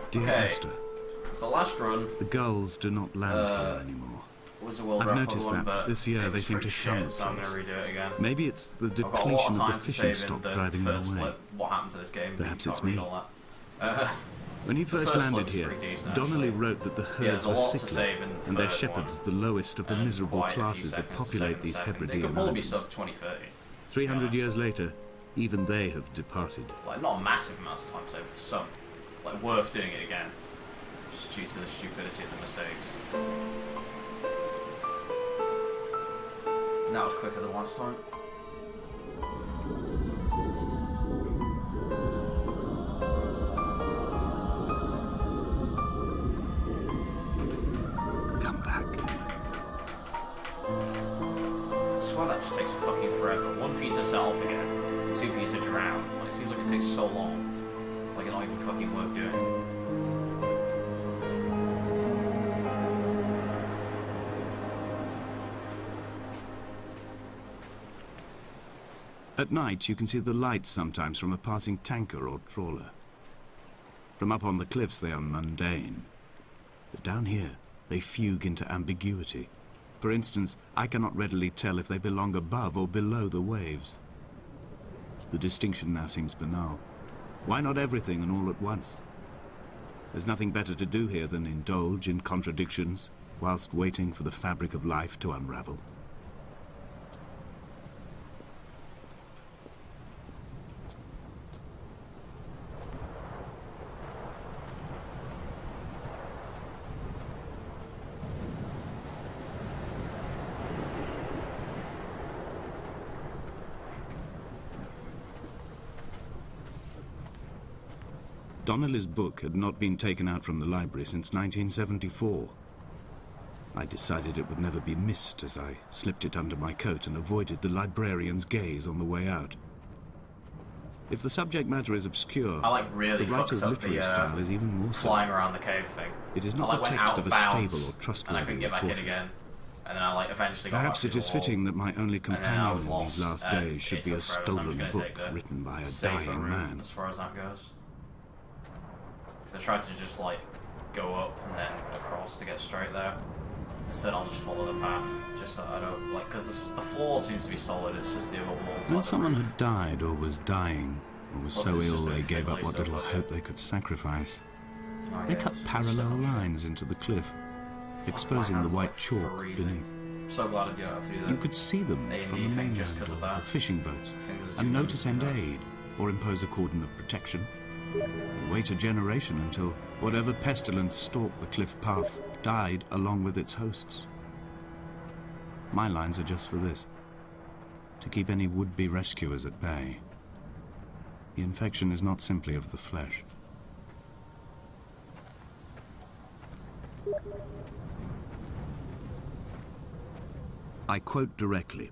Dear Esther, so last run, the gulls do not land here anymore. Was a world I've record noticed one, that this year they seem to shun the so I'm place. gonna redo it again. Maybe it's the I've got a lot depletion of of time the to fishing save in stock the driving them third away. split. What happened to this game? Perhaps you it's can't read me. all that. When he first first landed was here, pretty decent, Donnelly actually. wrote that the Yeah, herds there's a were lot to sickly, save in the and their third shepherds one, the lowest of the and miserable quite a few classes that seconds to populate save these in second. It Hebridean could probably be islands. sub 2030. 300 years later, even they have departed. Like, not a massive amount of time saved, but some. Like, worth doing it again. Just due to the stupidity of the mistakes. And that was quicker than last time. Come back. I swear that just takes fucking forever. One for you to set off again, and two for you to drown. Like, it seems like it takes so long. It's like it's not even fucking worth doing. At night, you can see the lights sometimes from a passing tanker or trawler. From up on the cliffs, they are mundane. But down here, they fugue into ambiguity. For instance, I cannot readily tell if they belong above or below the waves. The distinction now seems banal. Why not everything and all at once? There's nothing better to do here than indulge in contradictions whilst waiting for the fabric of life to unravel. Donnelly's book had not been taken out from the library since 1974. I decided it would never be missed as I slipped it under my coat and avoided the librarian's gaze on the way out. If the subject matter is obscure, I really the writer's literary style is even more so. Flying around the cave thing. It is not the text of a stable or trustworthy and I couldn't get back in again. And then I eventually got Perhaps back it is fitting that my only companion in these last days should be a so stolen book written by a dying man. As far as that goes. Because I tried to just like go up and then across to get straight there. Instead I'll just follow the path, just so I don't, like, because the floor seems to be solid, it's just the other walls. When someone had died or was dying, or was so ill they gave up what little hope they could sacrifice, they cut parallel lines into the cliff, exposing the white chalk beneath. So glad I did it through there. You could see them from the mainland or the fishing boats, and know to send aid or impose a cordon of protection. And wait a generation until whatever pestilence stalked the cliff paths died along with its hosts. My lines are just for this: to keep any would-be rescuers at bay. The infection is not simply of the flesh. I quote directly: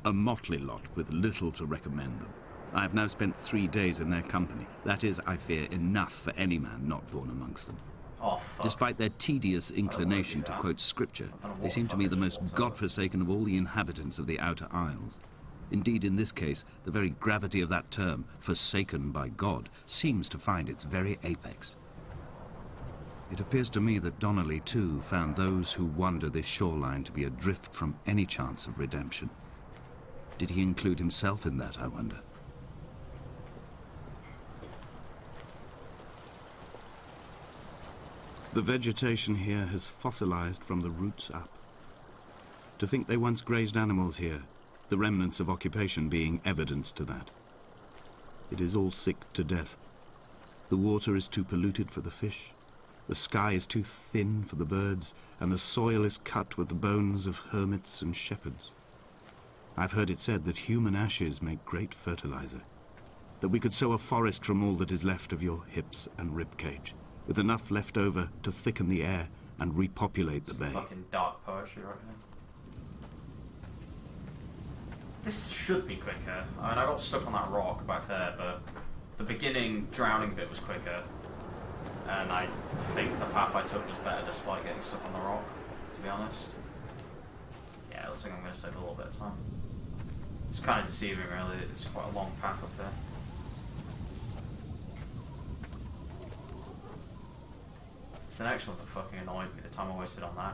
a motley lot with little to recommend them. I have now spent 3 days in their company. That is, I fear, enough for any man not born amongst them. Oh, fuck. Despite their tedious inclination to quote scripture, they seem to me the most godforsaken of all the inhabitants of the Outer Isles. Indeed, in this case, the very gravity of that term, forsaken by God, seems to find its very apex. It appears to me that Donnelly, too, found those who wander this shoreline to be adrift from any chance of redemption. Did he include himself in that, I wonder? The vegetation here has fossilized from the roots up. To think they once grazed animals here, the remnants of occupation being evidence to that. It is all sick to death. The water is too polluted for the fish, the sky is too thin for the birds, and the soil is cut with the bones of hermits and shepherds. I've heard it said that human ashes make great fertilizer, that we could sow a forest from all that is left of your hips and ribcage, with enough left over to thicken the air and repopulate the bay. Fucking dark poetry right here. This should be quicker. I mean, I got stuck on that rock back there, but the beginning drowning bit was quicker. And I think the path I took was better despite getting stuck on the rock, to be honest. Yeah, it looks like I'm going to save a little bit of time. It's kind of deceiving, really. It's quite a long path up there. It's an excellent that fucking annoyed me the time I wasted on that.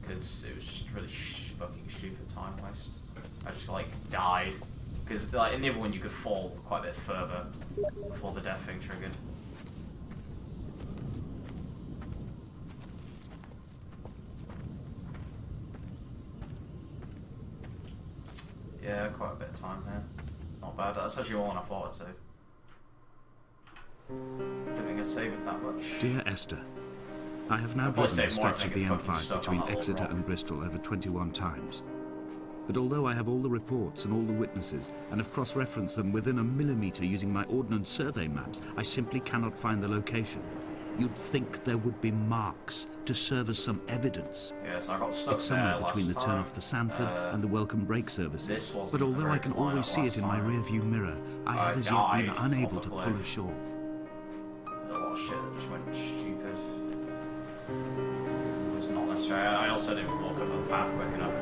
Because it was just really fucking stupid time waste. I just like died. Because like in the other one you could fall quite a bit further before the death thing triggered. Yeah, quite a bit of time here. Not bad. That's actually more than I thought I'd save. Didn't think I'd save it that much. Dear Esther, I have now driven the stretch of the M5 between Exeter and Bristol over 21 times. But although I have all the reports and all the witnesses, and have cross-referenced them within a millimetre using my ordnance survey maps, I simply cannot find the location. You'd think there would be marks to serve as some evidence. Yes, I got stuck it's somewhere between the turn-off for Sanford and the welcome brake services. But although I can always see it in my rear-view mirror, I have as yet been unable to pull ashore. There's a lot of shit that just went stupid. It was not necessary. I also didn't walk up the path quick enough.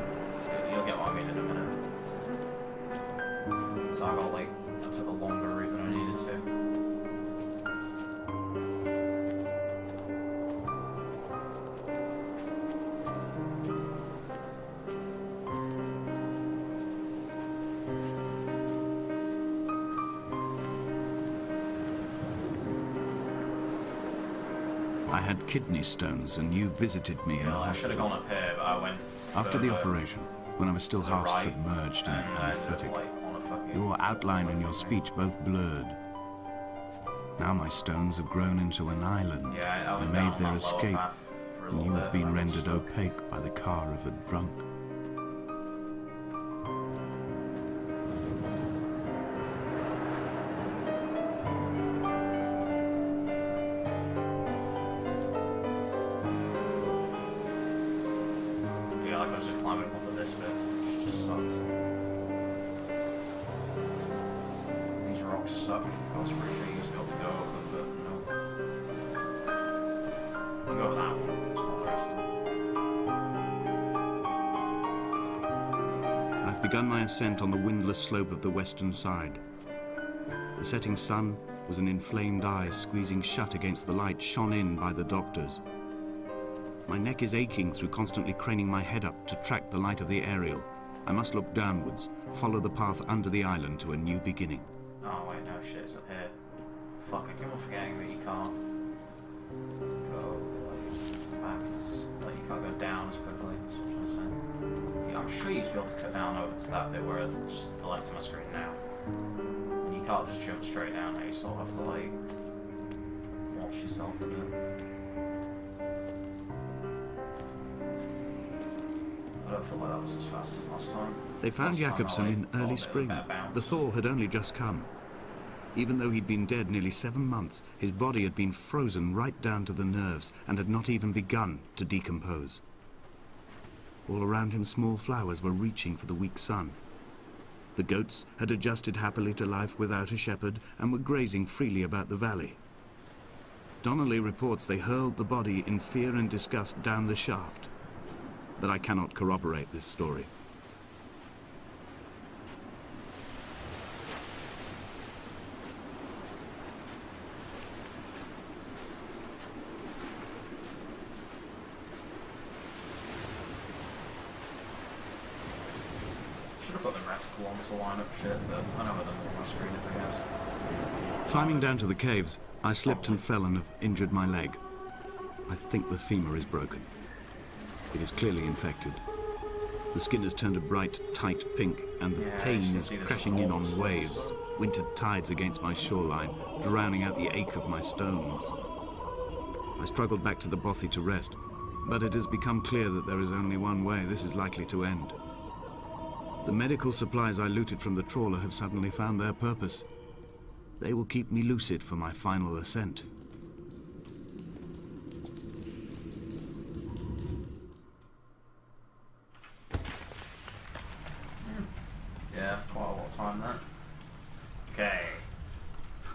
You'll get what I mean in a minute. So I took a longer route than I needed to. I had kidney stones and you visited me in the hospital. I should have gone up here, but I went after the operation, when I was still half submerged in anesthetic. Your outline and your speech both blurred. Now my stones have grown into an island and made their escape, and you have been rendered opaque by the car of a drunk. I was just climbing onto this bit, which just sucked. These rocks suck. I was pretty sure you used to be able to go over them, but no. I'll go over that one. It's I've begun my ascent on the windless slope of the western side. The setting sun was an inflamed eye squeezing shut against the light shone in by the doctors. My neck is aching through constantly craning my head up to track the light of the aerial. I must look downwards, follow the path under the island to a new beginning. Oh wait, no shit, it's up here. Fuck, I keep on forgetting that you can't go back like you can't go down as quickly, that's what I'm trying to say. Yeah, I'm sure you used to be able to cut down over to that bit where it's just the left of my screen now. And you can't just jump straight down there, you sort of have to like watch yourself a bit. I don't feel like that was as fast as last time. They found Jakobsen in early spring. The thaw had only just come. Even though he'd been dead nearly 7 months, his body had been frozen right down to the nerves and had not even begun to decompose. All around him small flowers were reaching for the weak sun. The goats had adjusted happily to life without a shepherd and were grazing freely about the valley. Donnelly reports they hurled the body in fear and disgust down the shaft. But I cannot corroborate this story. Should have put the reticle on to line up shit, but I know where the normal screen is, I guess. Climbing down to the caves, I slipped and fell and have injured my leg. I think the femur is broken. It is clearly infected. The skin has turned a bright, tight pink, and the pain is crashing in on waves, winter tides against my shoreline, drowning out the ache of my stones. I struggled back to the bothy to rest, but it has become clear that there is only one way this is likely to end. The medical supplies I looted from the trawler have suddenly found their purpose. They will keep me lucid for my final ascent. Yeah, quite a lot of time there. Okay.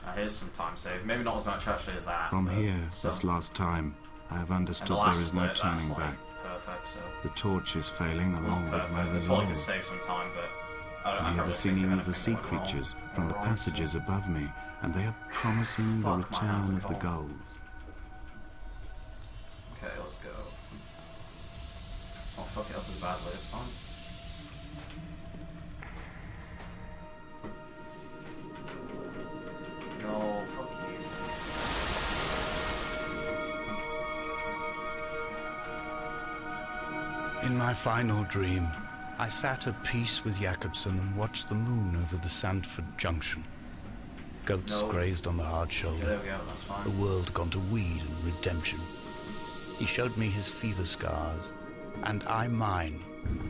Now here's some time saved. Maybe not as much actually as that. From here, this last time, I have understood there is no turning back. Perfect, so. The torch is failing along with my Probably resolve. could save some time, but I hear the singing of the sea creatures from the passages above me, and they are promising the return of the gulls. badly, it's fine. No, fuck you. In my final dream, I sat at peace with Jakobsen and watched the moon over the Sandford Junction. Goats grazed on the hard shoulder. Yeah, there we go, that's fine. The world gone to weed and redemption. He showed me his fever scars, and I mine.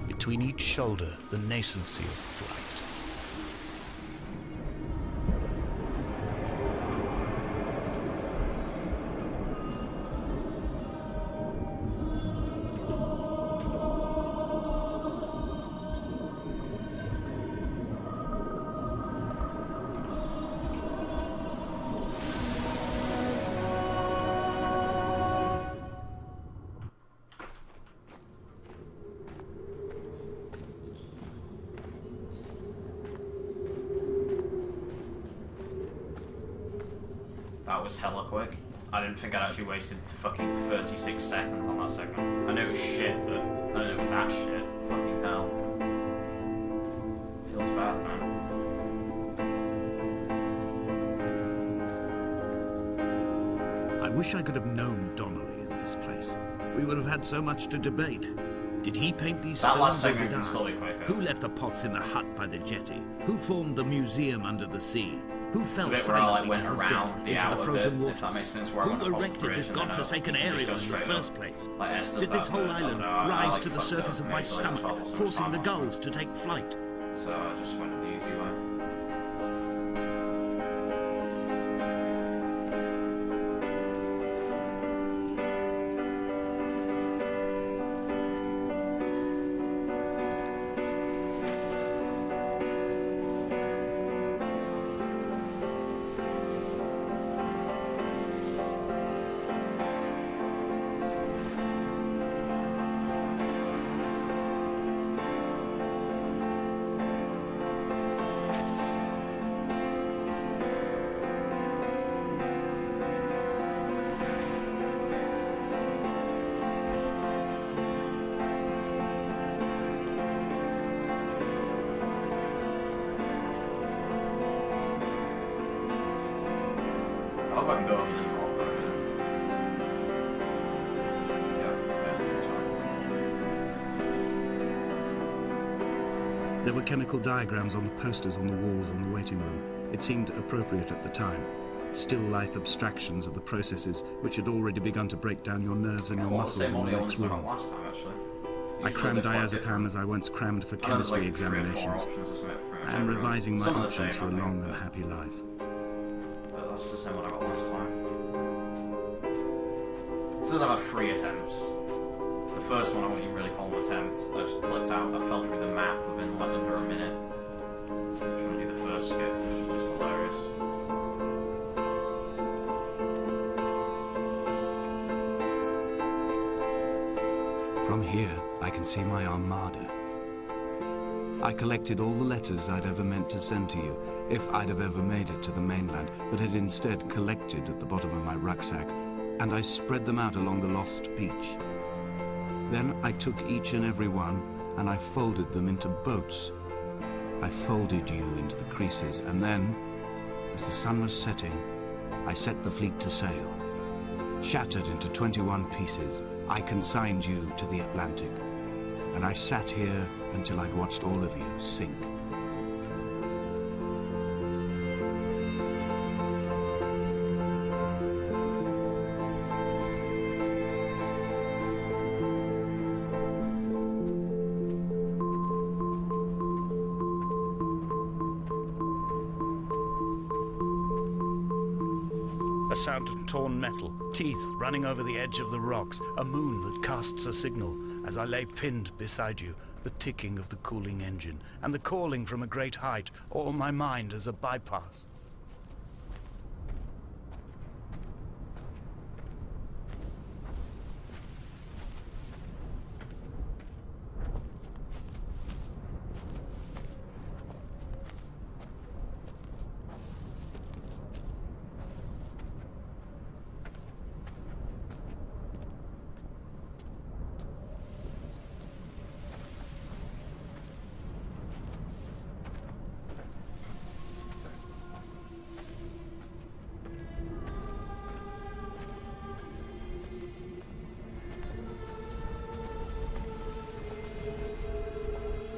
Between each shoulder, the nascency of flight. That was hella quick. I didn't think I'd actually wasted fucking 36 seconds on that segment. I knew it was shit, but I didn't know it was that shit. Fucking hell. Feels bad, man. I wish I could have known Donnelly in this place. We would have had so much to debate. Did he paint these That last stones or segment did I? can still be quicker. Who left the pots in the hut by the jetty? Who formed the museum under the sea? Who fell It's a bit where I silently went to his around death the into the outer frozen bit, waters? if that makes sense, where I went Who across the erected bridge this and then godforsaken you just area go in the straight first up. place? Like Esther's Did this that whole bit, I don't island know, I rise like to the fucked surface up, of my maybe I just stomach, felt so much forcing time the on it. gulls to take flight? So I just went the easy way. I hope I can go over this rock for a minute. Yeah, that's fine. There were chemical diagrams on the posters on the walls in the waiting room. It seemed appropriate at the time. Still life abstractions of the processes which had already begun to break down your nerves and your muscles in the next room. Last time, actually. I crammed diazepam as I once crammed for chemistry examinations. I am revising my options for a long and happy life. But that's the same one I got last time. It says I've had 3 attempts. The first one I wouldn't even really call an attempt. I just clicked out, I fell through the map within like under a minute. Trying to do the first skip, which was just hilarious. From here, I can see my armada. I collected all the letters I'd ever meant to send to you, if I'd have ever made it to the mainland, but had instead collected at the bottom of my rucksack, and I spread them out along the lost beach. Then I took each and every one, and I folded them into boats. I folded you into the creases, and then, as the sun was setting, I set the fleet to sail. Shattered into 21 pieces, I consigned you to the Atlantic, and I sat here until I'd watched all of you sink. A sound of torn metal, teeth running over the edge of the rocks, a moon that casts a signal as I lay pinned beside you, the ticking of the cooling engine, and the calling from a great height, all my mind as a bypass.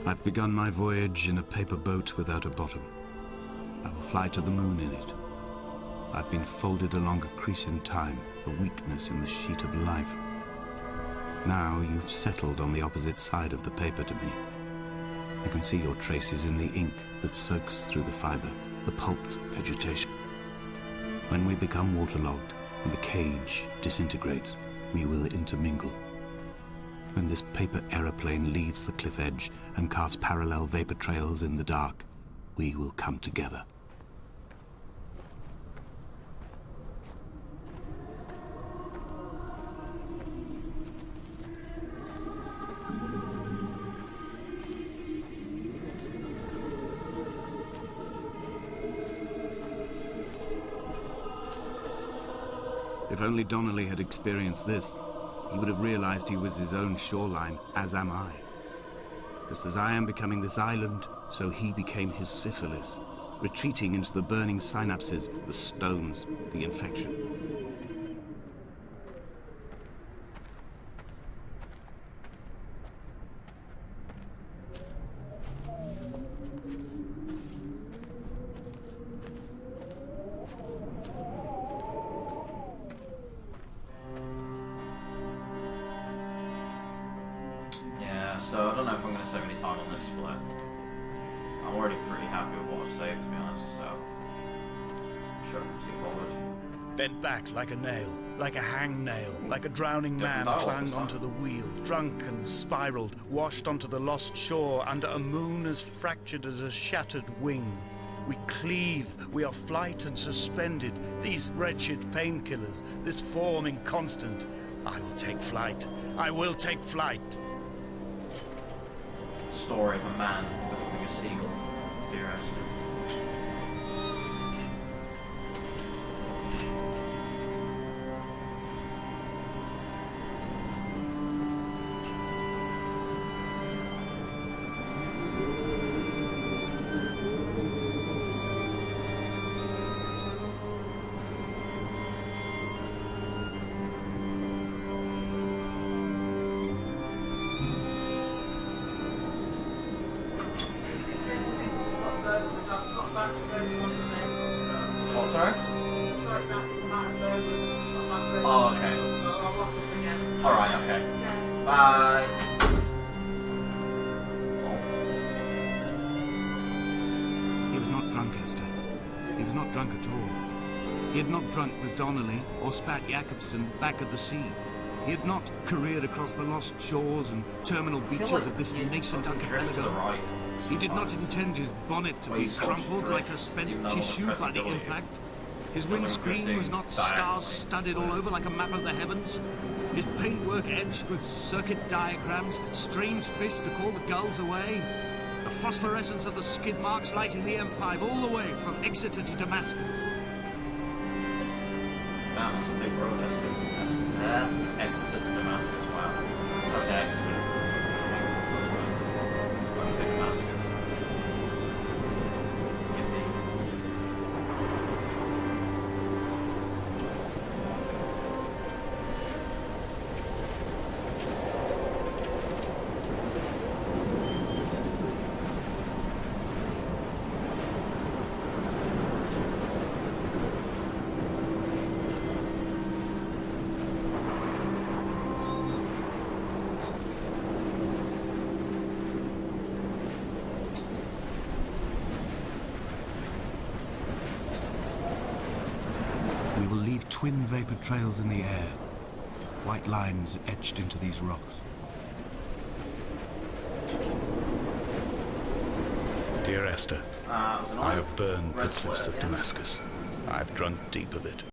I've begun my voyage in a paper boat without a bottom. I will fly to the moon in it. I've been folded along a crease in time, a weakness in the sheet of life. Now you've settled on the opposite side of the paper to me. I can see your traces in the ink that soaks through the fiber, the pulped vegetation. When we become waterlogged and the cage disintegrates, we will intermingle. When this paper aeroplane leaves the cliff edge and carves parallel vapor trails in the dark, we will come together. If only Donnelly had experienced this, he would have realized he was his own shoreline, as am I. Just as I am becoming this island, so he became his syphilis, retreating into the burning synapses, the stones, the infection. So I don't know if I'm going to save any time on this split. I'm already pretty happy with what I've saved, to be honest, so I'm sure I'm too bothered. Bent back like a nail, like a hangnail, like a drowning man clung onto the wheel, drunk and spiraled, washed onto the lost shore under a moon as fractured as a shattered wing. We cleave, we are flight and suspended, these wretched painkillers, this form inconstant. I will take flight, I will take flight. Story of a man becoming a seagull, dear Esther. What, sorry? Oh, okay. Alright, okay. Bye. He was not drunk, Esther. He was not drunk at all. He had not drunk with Donnelly or spat Jakobsen back at the sea. He had not careered across the lost shores and terminal beaches of this nascent archipelago. Right. He did not intend his bonnet to be crumpled like a spent tissue by the impact. His windscreen was not star-studded all over like a map of the heavens. His paintwork edged with circuit diagrams, strange fish to call the gulls away. The phosphorescence of the skid marks lighting the M5 all the way from Exeter to Damascus. Damn, that's a big road, Esther. Exeter to Damascus, wow. That's Exeter. Let me say Damascus. We will leave twin vapor trails in the air, white lines etched into these rocks. Dear Esther, I have burned the cliffs of Damascus. I have drunk deep of it.